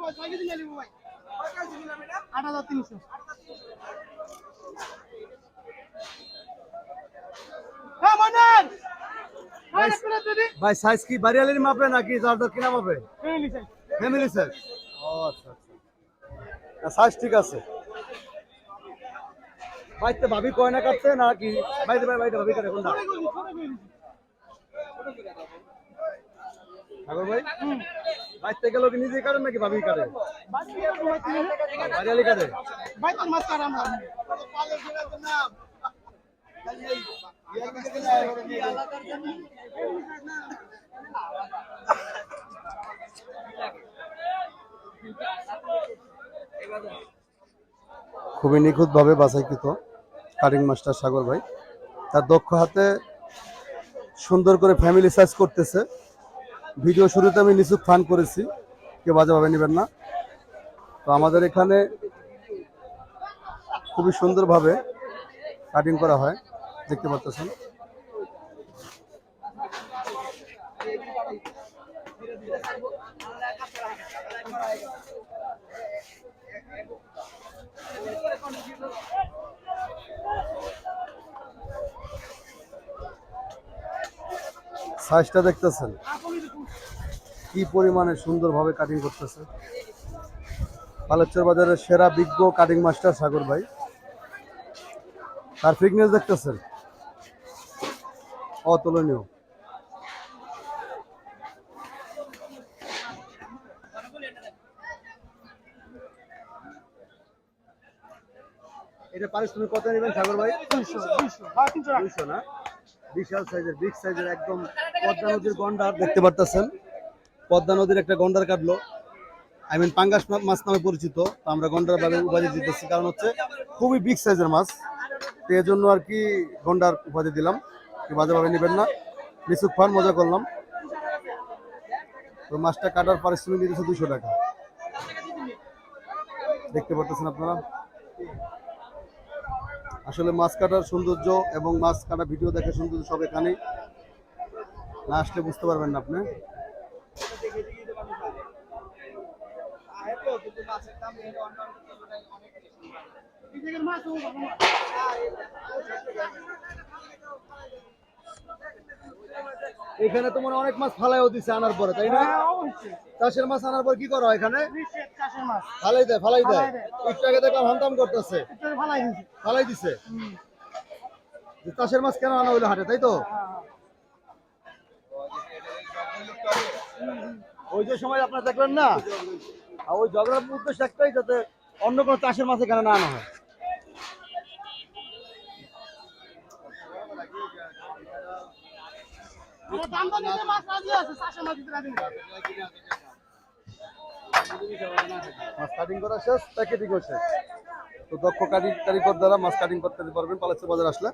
8,300। ভাই সাইজ কি বাড়িয়ালির মাপে নাকি যার কিনা মাপে? Family size. ও আচ্ছা আচ্ছা, সাইজ ঠিক আছে। বাইতে ভাবি কয়না কাটছে নাকি বাইতে ভাবি কাটে কোনটা? সাগর ভাই বাইতে গেল কি নিজে কাটেন নাকি ভাবি কাটে? বাড়িয়ালি কাটে। খুবই নিখুঁতভাবে বাছাইকৃত কাটিং মাস্টার সাগর ভাই, তার দক্ষ হাতে সুন্দর করে ফ্যামিলি সাইজ করতেছে। ভিডিও শুরুতে আমি নিচুক ফান করেছি, কেউ বাজেভাবে নেবেন না। তো আমাদের এখানে খুবই সুন্দরভাবে কাটিং করা হয়, দেখতে পাচ্ছেন। সাইজটা দেখতেছেন কি পরিমাণে সুন্দরভাবে কাটিং করতেছে। পালেশ্বর বাজারের সেরা বিজ্ঞ কাটিং মাস্টার সাগর ভাই, তার ফিটনেস দেখতেছেন অতুলনীয়। এটা পারিশ্রমিক কত নেবেন সাগর ভাই? 200 না? বিশাল সাইজের, বিগ সাইজের, একদম পদ্মা নদীর গন্ডার দেখতে পারতেছেন। পদ্মা নদীর একটা গন্ডার কাটলো, আই মিন পাঙ্গাস মাছ নামে পরিচিত। তো আমরা গন্ডার ভাবে উপাধি দিতেছি, কারণ হচ্ছে খুবই বিগ সাইজের মাছ, তো এই জন্য আর কি গন্ডার উপাধি দিলাম। বাজে ভাবে নেবেন না, নিচুক ফান মজা করলাম। তো মাছটা কাটার পারিশ্রমিক নিতেছে 200 টাকা, দেখতে পারতেছেন আপনারা। আসলে মাছ কাটার সৌন্দর্য এবং মাছ কাটা ভিডিও দেখে সৌন্দর্য সব এখানে, না আসলে বুঝতে পারবেন না আপনি। এখানে তো মনে অনেক মাছ ফালাইও দিছে আনার পরে, তাই না? চাষের মাছ আনার পর কি করা হয় এখানে? ফালাই দেয়। একটু আগে দেখলাম হামতাম করতেছে, ফালাই দিছে। চাষের মাছ কেন আনা হইলো হাটে, তাই তো? ওই যে সময় আপনার দেখলেন না, ওই ঝগড়ার উদ্দেশ্য একটাই, যাতে অন্য কোনো চাষের মাছ এখানে না আনা হয়। মাছ কাটিং করা শেষ, প্যাকেটিং শেষ। তো দক্ষ কারিগর দ্বারা মাছ কাটিং করতে পারবেন পালেশ্বর বাজার আসলে।